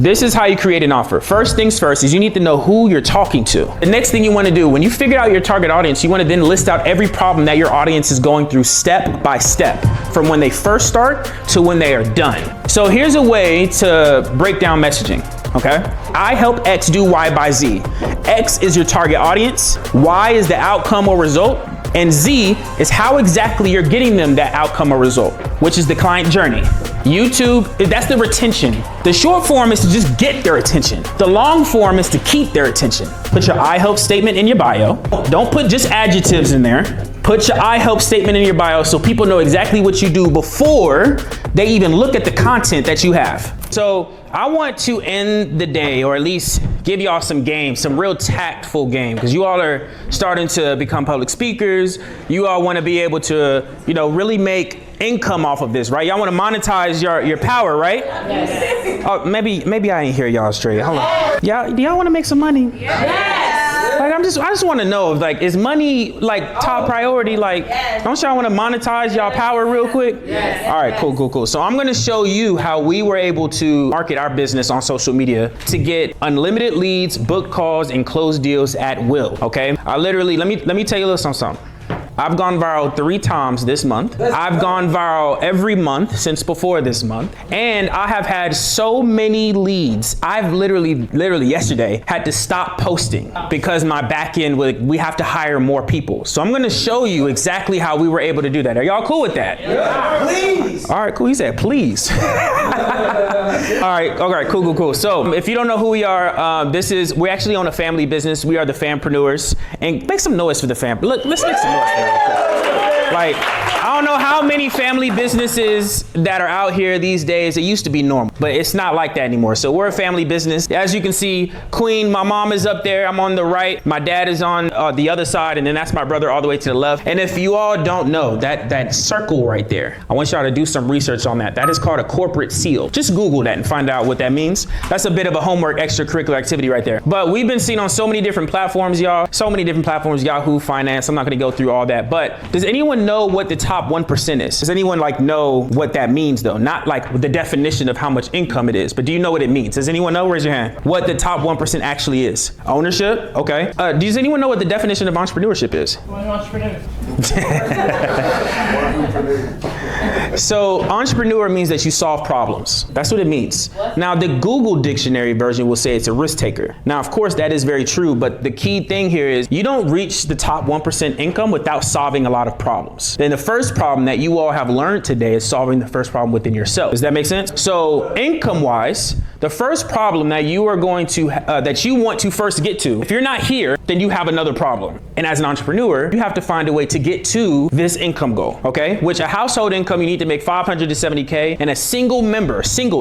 This is how you create an offer. First things first is you need to know who you're talking to. The next thing you want to do, when you figure out your target audience, you want to then list out every problem that your audience is going through step by step, from when they first start to when they are done. So here's a way to break down messaging. Okay? I help X do Y by Z. X is your target audience. Y is the outcome or result. And Z is how exactly you're getting them that outcome or result, which is the client journey. YouTube, that's the retention. The short form is to just get their attention. The long form is to keep their attention. Put your I help statement in your bio. Don't put just adjectives in there. Put your I help statement in your bio so people know exactly what you do before they even look at the content that you have. So I want to end the day, or at least give y'all some game, some real tactful game, because you all are starting to become public speakers. You all want to be able to, really make income off of this, right? Y'all want to monetize your power, right? Yes. Oh, maybe I ain't hear y'all straight. Hold on. Do y'all want to make some money? Yes. Like, I just want to know, like, is money top priority? Like, don't y'all want to monetize y'all power real quick? Yes. All right, cool. So I'm going to show you how we were able to market our business on social media to get unlimited leads, book calls, and close deals at will. Okay. I literally, let me tell you a little something. I've gone viral 3 times this month. I've gone viral every month since before this month. And I have had so many leads. I've literally yesterday had to stop posting because my back end, we have to hire more people. So I'm gonna show you exactly how we were able to do that. Are y'all cool with that? Yeah, please. All right, cool. He said, please. All right, cool. So if you don't know who we are, we're actually on a family business. We are the Fampreneurs. And make some noise for the fam. Look, let's make some noise for them. Like, I don't know how many family businesses that are out here these days. It used to be normal, but it's not like that anymore. So we're a family business. As you can see, Queen, my mom is up there. I'm on the right. My dad is on the other side, and then that's my brother all the way to the left. And if you all don't know, that circle right there, I want y'all to do some research on that. That is called a corporate seal. Just Google that and find out what that means. That's a bit of a homework extracurricular activity right there. But we've been seen on so many different platforms, y'all. So many different platforms, Yahoo Finance. I'm not going to go through all that. But does anyone know what the top 1% is? Does anyone know what that means though? Not like the definition of how much income it is, but do you know what it means? Does anyone know? Raise your hand. What the top 1% actually is? Ownership? Okay. Does anyone know what the definition of entrepreneurship is? So entrepreneur means that you solve problems. That's what it means. What? Now the Google dictionary version will say it's a risk taker. Now, of course, that is very true, but the key thing here is you don't reach the top 1% income without solving a lot of problems. Then the first problem that you all have learned today is solving the first problem within yourself. Does that make sense? So income-wise, the first problem that you are going to, that you want to first get to, if you're not here, then you have another problem. And as an entrepreneur, you have to find a way to get to this income goal, okay? Which a household income, you need to make 500 to 70K, and a single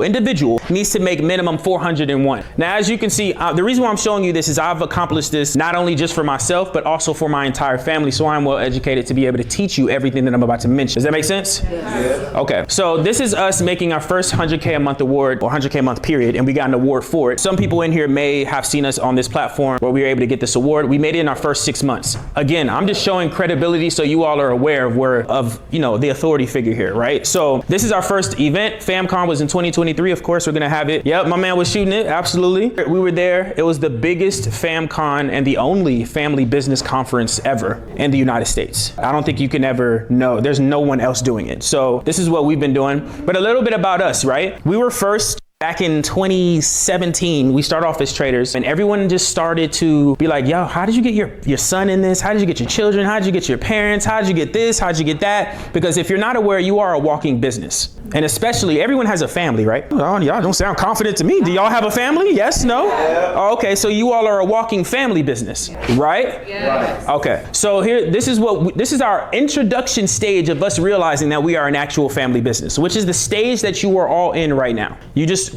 individual needs to make minimum 401. Now, as you can see, the reason why I'm showing you this is I've accomplished this not only just for myself, but also for my entire family. So I'm well educated to be able to teach you everything that I'm about to mention. Does that make sense? Yes. Okay. So this is us making our first 100K a month award, or 100K a month period, and we got an award for it. Some people in here may have seen us on this platform where we were able to get this award. We made it in our first 6 months. Again, I'm just showing credibility so you all are aware of the authority figure here, right? So this is our first event. FamCon was in 2023. Of course, we're gonna have it. Yep, my man was shooting it. Absolutely. We were there. It was the biggest FamCon and the only family business conference ever in the United States. I don't think you can ever know. There's no one else doing it. So this is what we've been doing. But a little bit about us, right? We were first. Back in 2017, we started off as traders, and everyone just started to be like, yo, how did you get your son in this? How did you get your children? How did you get your parents? How did you get this? How did you get that? Because if you're not aware, you are a walking business. And especially, everyone has a family, right? Oh, y'all don't sound confident to me. Do y'all have a family? Yes, no? Yeah. Oh, okay, so you all are a walking family business, right? Yes. Okay, so here, this is our introduction stage of us realizing that we are an actual family business, which is the stage that you are all in right now. You just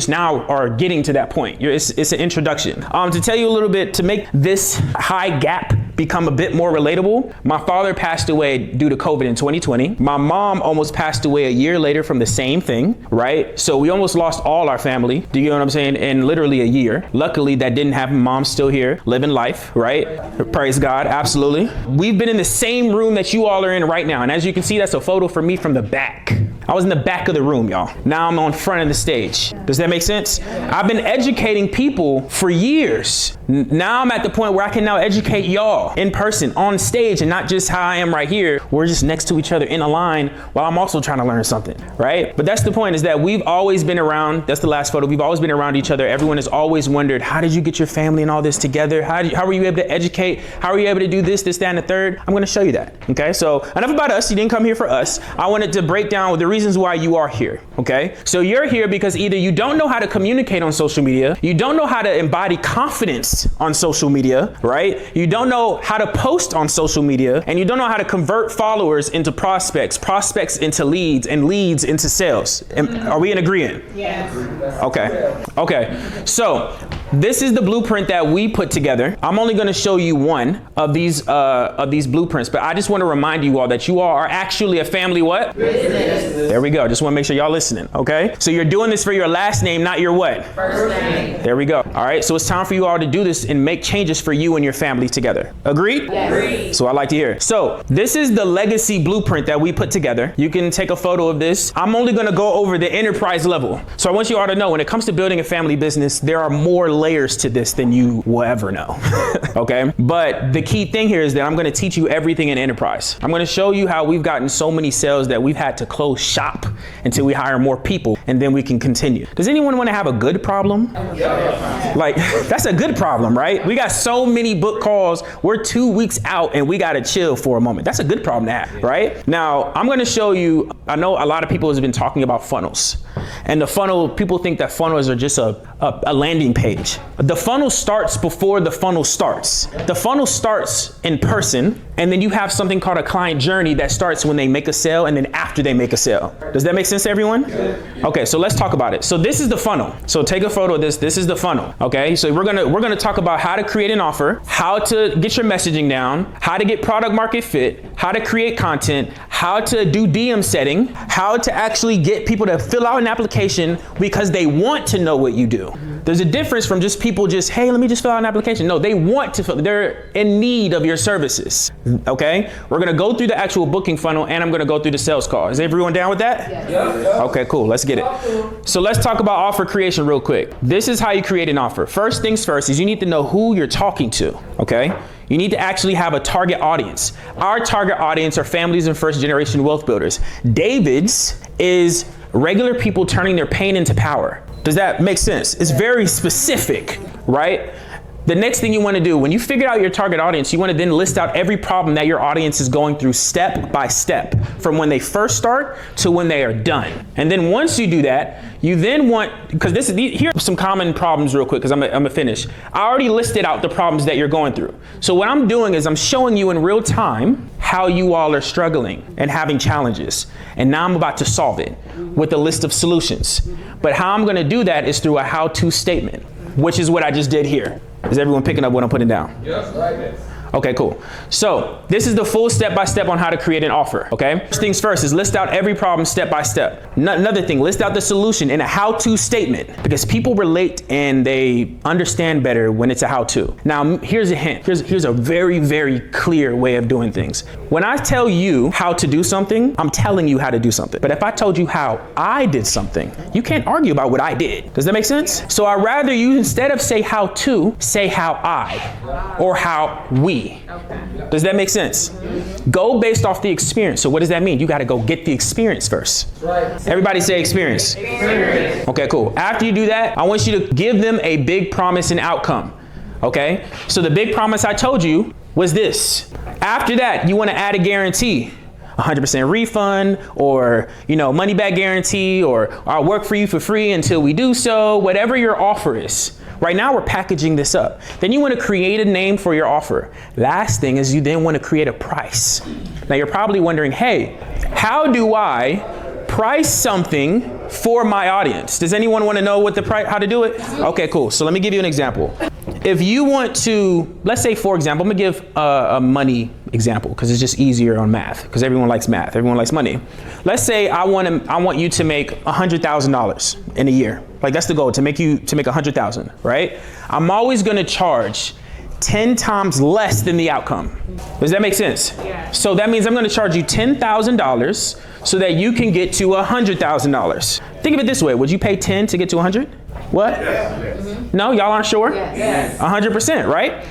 now are getting to that point. It's an introduction. To tell you a little bit, to make this high gap become a bit more relatable, my father passed away due to COVID in 2020. My mom almost passed away a year later from the same thing, right? So we almost lost all our family, do you know what I'm saying, in literally a year. Luckily, that didn't happen. Mom's still here, living life, right? Praise God, absolutely. We've been in the same room that you all are in right now. And as you can see, that's a photo for me from the back. I was in the back of the room, y'all. Now I'm on front of the stage. Does that make sense? I've been educating people for years. Now I'm at the point where I can now educate y'all in person, on stage, and not just how I am right here. We're just next to each other in a line while I'm also trying to learn something, right? But that's the point, is that we've always been around. That's the last photo. We've always been around each other. Everyone has always wondered, how did you get your family and all this together? How were you able to educate? How were you able to do this, that, and the third? I'm going to show you that. Okay, so enough about us. You didn't come here for us. I wanted to break down the reasons why you are here. Okay, so you're here because either you don't know how to communicate on social media, you don't know how to embody confidence on social media, right? You don't know how to post on social media, and you don't know how to convert followers into prospects, prospects into leads, and leads into sales. Are we in agreement? Yes. Okay. So this is the blueprint that we put together. I'm only going to show you one of these blueprints, but I just want to remind you all that you all are actually a family what? Business. There we go. Just want to make sure y'all listening. Okay. So you're doing this for your last name, not your what? First name. There we go. All right. So it's time for you all to do this and make changes for you and your family together. Agreed? Yes. Agreed. So I like to hear it. So this is the legacy blueprint that we put together. You can take a photo of this. I'm only going to go over the enterprise level. So I want you all to know, when it comes to building a family business, there are more layers to this than you will ever know. Okay. But the key thing here is that I'm going to teach you everything in enterprise. I'm going to show you how we've gotten so many sales that we've had to close shop until we hire more people, and then we can continue. Does anyone want to have a good problem? Like, that's a good problem, right? We got so many book calls. We're 2 weeks out and we got to chill for a moment. That's a good problem to have, right? Now, I'm going to show you, I know a lot of people have been talking about funnels, and the funnel, people think that funnels are just a landing page. The funnel starts before the funnel starts. The funnel starts in person, and then you have something called a client journey that starts when they make a sale and then after they make a sale. Does that make sense to everyone? Okay, so let's talk about it. So this is the funnel. So take a photo of this. This is the funnel. Okay, so we're gonna talk about how to create an offer, how to get your messaging down, how to get product market fit, how to create content, how to do DM setting, how to actually get people to fill out an application because they want to know what you do. There's a difference from just people just, hey, let me just fill out an application. No, they want to they're in need of your services. Okay, we're gonna go through the actual booking funnel, and I'm gonna go through the sales call. Is everyone down with that? Yes. Okay, cool, let's get it. So let's talk about offer creation real quick. This is how you create an offer. First things first is you need to know who you're talking to, okay? You need to actually have a target audience. Our target audience are families and first generation wealth builders. David's is regular people turning their pain into power. Does that make sense? It's very specific, right? The next thing you want to do, when you figure out your target audience, you want to then list out every problem that your audience is going through step by step, from when they first start to when they are done. And then once you do that, you then want, because here are some common problems real quick, because I'm gonna finish. I already listed out the problems that you're going through. So what I'm doing is I'm showing you in real time how you all are struggling and having challenges. And now I'm about to solve it with a list of solutions. But how I'm gonna do that is through a how-to statement, which is what I just did here. Is everyone picking up what I'm putting down? Yes, right. Okay, cool. So this is the full step-by-step on how to create an offer, okay? First things first is list out every problem step by step. Another thing, list out the solution in a how-to statement, because people relate and they understand better when it's a how-to. Now, here's a hint. Here's a very, very clear way of doing things. When I tell you how to do something, I'm telling you how to do something. But if I told you how I did something, you can't argue about what I did. Does that make sense? So I'd rather you, instead of say how to, say how I, or how we. Okay. Does that make sense? Go based off the experience. So what does that mean? You got to go get the experience first. Right. Everybody say experience. Experience. Okay, cool. After you do that, I want you to give them a big promise and outcome. Okay? So the big promise I told you was this. After that, you want to add a guarantee. 100% refund, or money back guarantee, or I'll work for you for free until we do so, whatever your offer is. Right now we're packaging this up. Then you want to create a name for your offer. Last thing is you then want to create a price. Now you're probably wondering, hey, how do I price something for my audience? Does anyone want to know how to do it? Okay, cool. So let me give you an example. If you want to, let's say, for example, I'm gonna give a money example because it's just easier on math, because everyone likes math, everyone likes money. Let's say I want you to make $100,000 in a year. Like, that's the goal, to make $100,000, right? I'm always gonna charge 10 times less than the outcome. Does that make sense? Yeah. So that means I'm going to charge you $10,000 so that you can get to $100,000. Think of it this way. Would you pay 10 to get to 100? What? Yes. Mm-hmm. No, y'all aren't sure? Yes. 100%, right?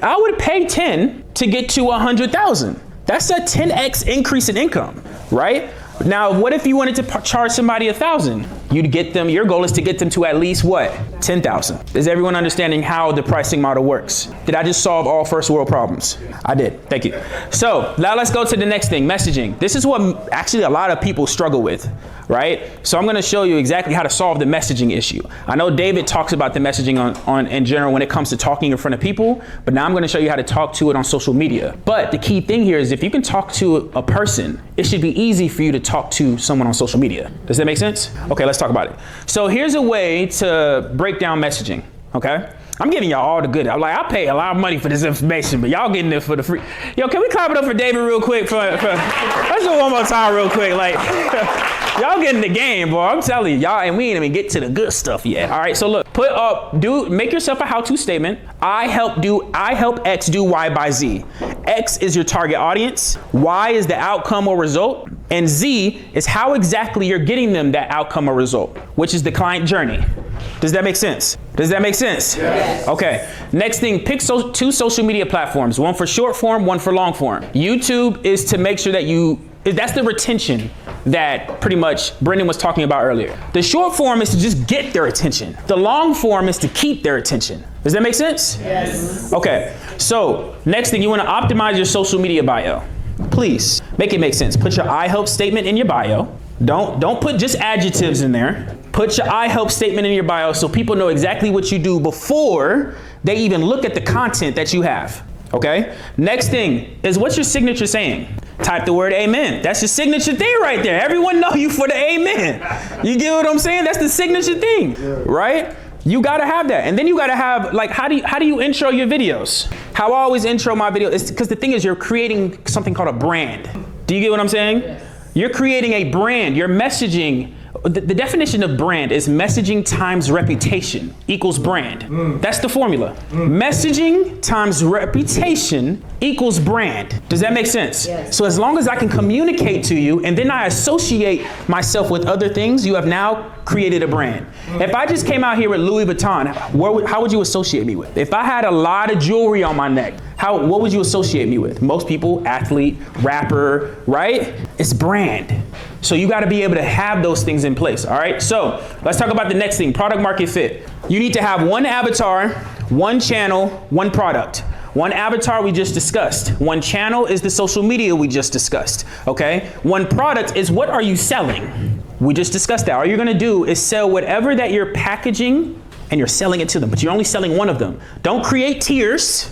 I would pay 10 to get to 100,000. That's a 10x increase in income, right? Now, what if you wanted to charge somebody 1,000? You'd get them, your goal is to get them to at least what? 10,000. Is everyone understanding how the pricing model works? Did I just solve all first world problems? I did, thank you. So now let's go to the next thing, messaging. This is what actually a lot of people struggle with, right? So I'm gonna show you exactly how to solve the messaging issue. I know David talks about the messaging on in general when it comes to talking in front of people, but now I'm gonna show you how to talk to it on social media. But the key thing here is if you can talk to a person, it should be easy for you to talk to someone on social media. Does that make sense? Okay, let's talk about it. So here's a way to break down messaging, okay? I'm giving y'all all the good. I'm like, I pay a lot of money for this information, but y'all getting it for the free. Yo, can we clap it up for David real quick? Let's do it one more time real quick. Like, y'all getting the game, boy. I'm telling you, y'all, and we ain't even get to the good stuff yet. All right, so look, make yourself a how-to statement. I help X do Y by Z. X is your target audience. Y is the outcome or result. And Z is how exactly you're getting them that outcome or result, which is the client journey. Does that make sense? Does that make sense? Yes. Okay. Next thing, pick two social media platforms, one for short form, one for long form. YouTube is to make sure that that's the retention that pretty much Brendan was talking about earlier. The short form is to just get their attention. The long form is to keep their attention. Does that make sense? Yes. Okay. So next thing, you want to optimize your social media bio. Please make it make sense. Put your I help statement in your bio. Don't put just adjectives in there. Put your I help statement in your bio so people know exactly what you do before they even look at the content that you have. Okay? Next thing is, what's your signature saying? Type the word amen. That's your signature thing right there. Everyone know you for the amen. You get what I'm saying? That's the signature thing, right? You gotta have that. And then you gotta have, like, how do you intro your videos? How I always intro my videos is because the thing is, you're creating something called a brand. Do you get what I'm saying? Yes. You're creating a brand. You're messaging. The definition of brand is messaging times reputation equals brand. That's the formula. Messaging times reputation equals brand. Does that make sense? Yes. So as long as I can communicate to you and then I associate myself with other things, you have now created a brand. If I just came out here with Louis Vuitton, how would you associate me with? If I had a lot of jewelry on my neck, what would you associate me with? Most people, athlete, rapper, right? It's brand. So you gotta be able to have those things in place, all right? So let's talk about the next thing, product market fit. You need to have one avatar, one channel, one product. One avatar we just discussed. One channel is the social media we just discussed, okay? One product is what are you selling? We just discussed that. All you're gonna do is sell whatever that you're packaging and you're selling it to them, but you're only selling one of them. Don't create tiers.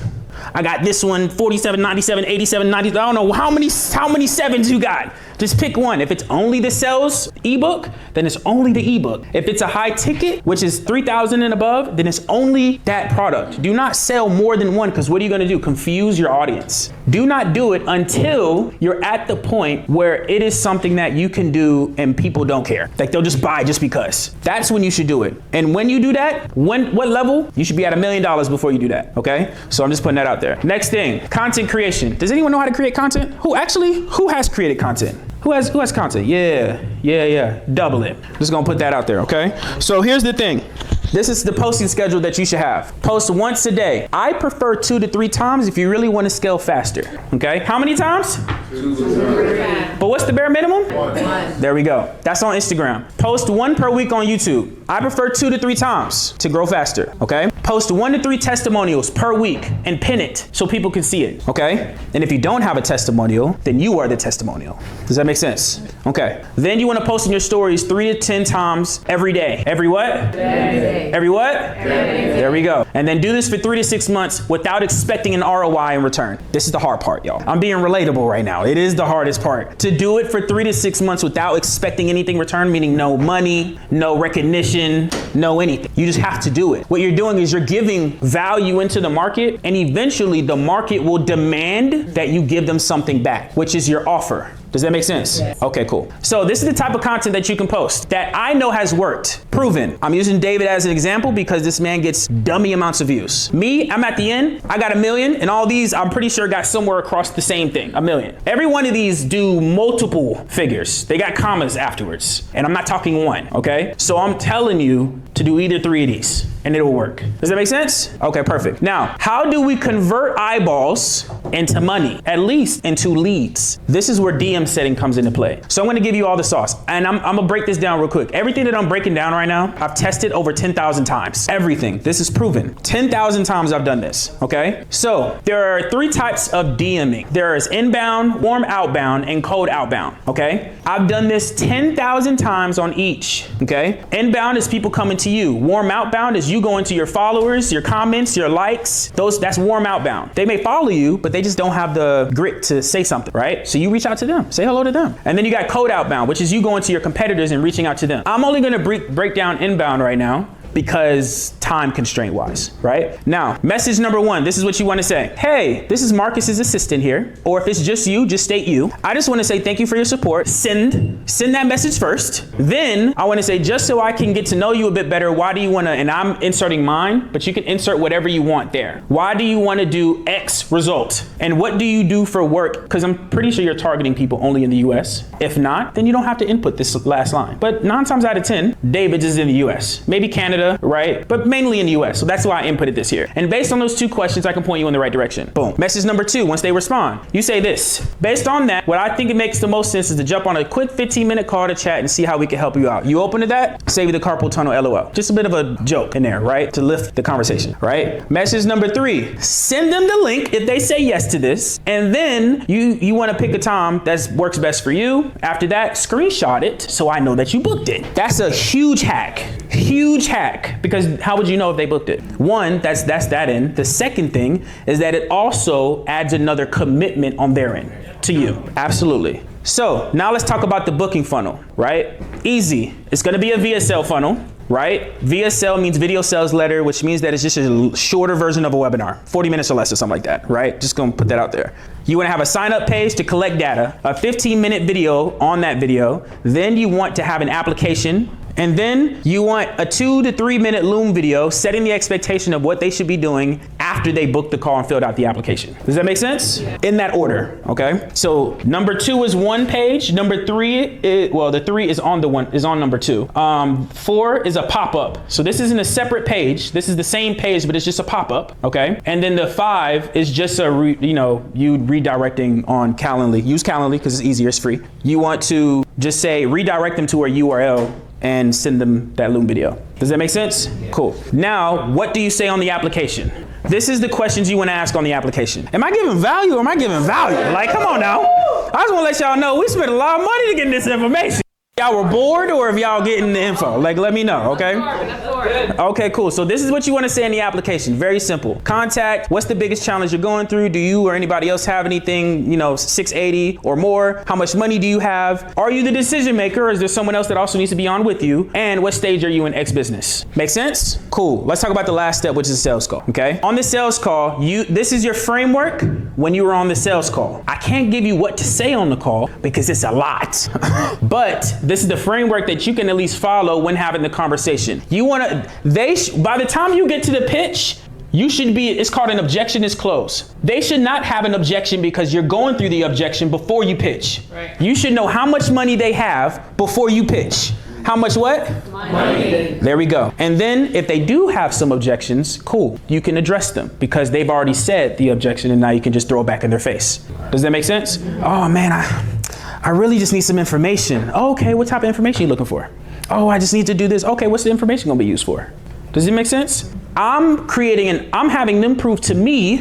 I got this one, 47, 97, 87, 90. I don't know how many sevens you got. Just pick one. If it's only the sales ebook, then it's only the ebook. If it's a high ticket, which is 3,000 and above, then it's only that product. Do not sell more than one, because what are you gonna do? Confuse your audience. Do not do it until you're at the point where it is something that you can do and people don't care. Like they'll just buy just because. That's when you should do it. And when you do that, what level? You should be at $1 million before you do that, okay? So I'm just putting that out there. Next thing, content creation. Does anyone know how to create content? Who has created content? Who has content? Yeah. Double it. Just gonna put that out there, okay? So here's the thing. This is the posting schedule that you should have. Post once a day. I prefer 2 to 3 times if you really want to scale faster, okay? How many times? 2 to 3. But what's the bare minimum? 1. There we go. That's on Instagram. Post 1 per week on YouTube. I prefer 2 to 3 times to grow faster, okay? Post 1 to 3 testimonials per week and pin it so people can see it, okay? And if you don't have a testimonial, then you are the testimonial. Does that make sense? Okay. Then you want to post in your stories 3 to 10 times every day. Every what? Every day. Every what? Every day. There we go. And then do this for 3 to 6 months without expecting an ROI in return. This is the hard part, y'all. I'm being relatable right now. It is the hardest part. To do it for 3 to 6 months without expecting anything in return, meaning no money, no recognition, no anything. You just have to do it. What you're doing is you're giving value into the market, and eventually the market will demand that you give them something back, which is your offer. Does that make sense? Yes. Okay, cool. So this is the type of content that you can post that I know has worked, proven. I'm using David as an example because this man gets dummy amounts of views. Me, I'm at the end, I got 1 million, and all these I'm pretty sure got somewhere across the same thing, 1 million. Every one of these do multiple figures. They got commas afterwards, and I'm not talking one, okay? So I'm telling you to do either 3 of these, and it'll work. Does that make sense? Okay, perfect. Now, how do we convert eyeballs into money, at least into leads? This is where DM setting comes into play. So I'm gonna give you all the sauce, and I'm gonna break this down real quick. Everything that I'm breaking down right now, I've tested over 10,000 times. Everything. This is proven. 10,000 times I've done this, okay? So there are 3 types of DMing. There is inbound, warm outbound, and cold outbound, okay? I've done this 10,000 times on each, okay? Inbound is people coming to you. Warm outbound is you going to your followers, your comments, your likes. That's warm outbound. They may follow you, but they just don't have the grit to say something, right? So you reach out to them, say hello to them. And then you got cold outbound, which is you going to your competitors and reaching out to them. I'm only gonna break down inbound right now because time constraint wise, right? Now, message number 1, this is what you wanna say. Hey, this is Marcus's assistant here. Or if it's just you, just state you. I just wanna say thank you for your support. Send that message first. Then I wanna say, just so I can get to know you a bit better, why do you wanna, and I'm inserting mine, but you can insert whatever you want there. Why do you wanna do X result? And what do you do for work? Because I'm pretty sure you're targeting people only in the US. If not, then you don't have to input this last line. But 9 times out of 10, David's is in the US. Maybe Canada, right? But mainly in the US. So that's why I inputted this here. And based on those 2 questions, I can point you in the right direction. Boom. Message number 2, once they respond, you say this. Based on that, what I think it makes the most sense is to jump on a quick 15-minute call to chat and see how we can help you out. You open to that, save you the carpal tunnel LOL. Just a bit of a joke in there, right? To lift the conversation, right? Message number 3, send them the link if they say yes to this. And then you want to pick a time that works best for you. After that, screenshot it so I know that you booked it. That's a huge hack. Huge hack, because how would you know if they booked it? 1, that's that end. The second thing is that it also adds another commitment on their end to you. Absolutely. So now let's talk about the booking funnel, right? Easy. It's going to be a VSL funnel, right? VSL means video sales letter, which means that it's just a shorter version of a webinar, 40 minutes or less or something like that, right? Just gonna put that out there. You wanna have a sign up page to collect data, a 15-minute video on that video. Then you want to have an application. And then you want a 2 to 3 minute Loom video setting the expectation of what they should be doing after they booked the call and filled out the application. Does that make sense? In that order, okay? So number 2 is 1 page. Number 3 is, well, the 3 is on number 2. 4 is a pop-up. So this isn't a separate page. This is the same page, but it's just a pop-up, okay? And then the 5 is just you redirecting on Calendly. Use Calendly because it's easier, it's free. You want to just say redirect them to a URL and send them that Loom video. Does that make sense? Cool. Now, what do you say on the application? This is the questions you want to ask on the application. Am I giving value or am I giving value? Like, come on now. I just want to let y'all know we spent a lot of money to get this information. Y'all were bored or if y'all getting the info? Like, let me know, okay? Okay, cool. So this is what you want to say in the application. Very simple. Contact, what's the biggest challenge you're going through? Do you or anybody else have anything, 680 or more? How much money do you have? Are you the decision maker or is there someone else that also needs to be on with you? And what stage are you in X business? Make sense? Cool. Let's talk about the last step, which is a sales call, okay? On the sales call, this is your framework when you were on the sales call. I can't give you what to say on the call because it's a lot, but this is the framework that you can at least follow when having the conversation. By the time you get to the pitch, it's called an objection is closed. They should not have an objection because you're going through the objection before you pitch. Right. You should know how much money they have before you pitch. How much what? Money. There we go. And then if they do have some objections, cool, you can address them because they've already said the objection and now you can just throw it back in their face. Does that make sense? Oh man, I really just need some information. Oh, okay, what type of information are you looking for? Oh, I just need to do this. Okay, what's the information gonna be used for? Does it make sense? I'm having them prove to me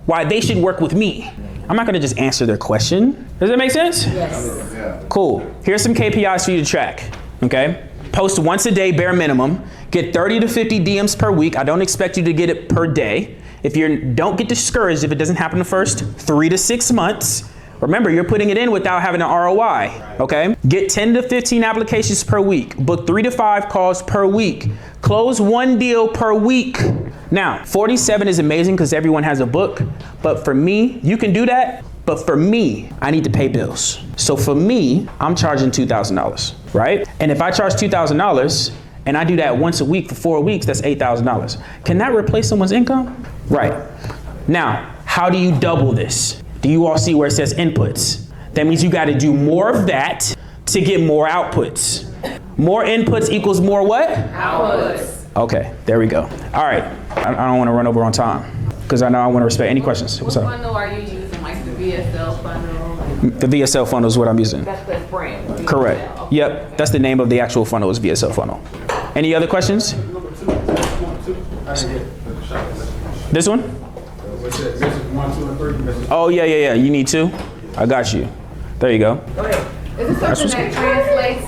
why they should work with me. I'm not gonna just answer their question. Does that make sense? Yes. Cool. Here's some KPIs for you to track, okay? Post once a day, bare minimum. Get 30 to 50 DMs per week. I don't expect you to get it per day. Don't get discouraged if it doesn't happen the first 3 to 6 months. Remember, you're putting it in without having an ROI, okay? Get 10 to 15 applications per week. Book 3 to 5 calls per week. Close one deal per week. Now, 47 is amazing because everyone has a book, but for me, you can do that, but for me, I need to pay bills. So for me, I'm charging $2,000, right? And if I charge $2,000 and I do that once a week for 4 weeks, that's $8,000. Can that replace someone's income? Right. Now, how do you double this? Do you all see where it says inputs? That means you got to do more of that to get more outputs. More inputs equals more what? Outputs. Okay, there we go. All right, I don't want to run over on time because I know I want to respect any questions. What's What up? funnel are you using, like the VSL funnel? The VSL funnel is what I'm using. That's the brand. VSL. Correct. Okay. Yep, that's the name of the actual funnel is VSL funnel. Any other questions? This one? Oh, yeah. You need two? I got you. There you go. Go ahead. Is this something that translates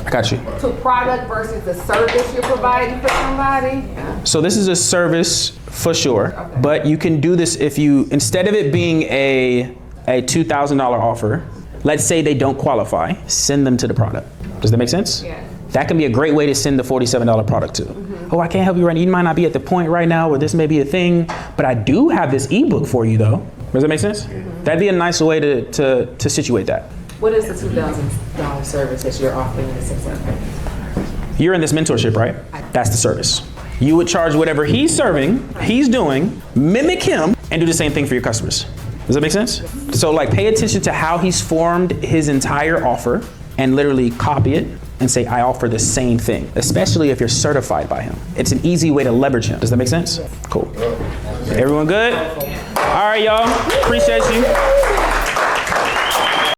I got you. to product versus the service you're providing for somebody? So this is a service for sure, but you can do this if you, instead of it being a $2,000 offer, let's say they don't qualify, send them to the product. Does that make sense? Yeah. That can be a great way to send the $47 product to. Oh, I can't help you right now. You might not be at the point right now where this may be a thing, but I do have this ebook for you though. Does that make sense? That'd be a nice way to situate that. What is the $2,000 service that you're offering in the success? You're in this mentorship, right? That's the service. You would charge whatever he's serving, he's doing, mimic him, and do the same thing for your customers. Does that make sense? So like pay attention to how he's formed his entire offer and literally copy it and say, I offer the same thing, especially if you're certified by him. It's an easy way to leverage him. Does that make sense? Cool. Everyone good? All right, y'all. Appreciate you.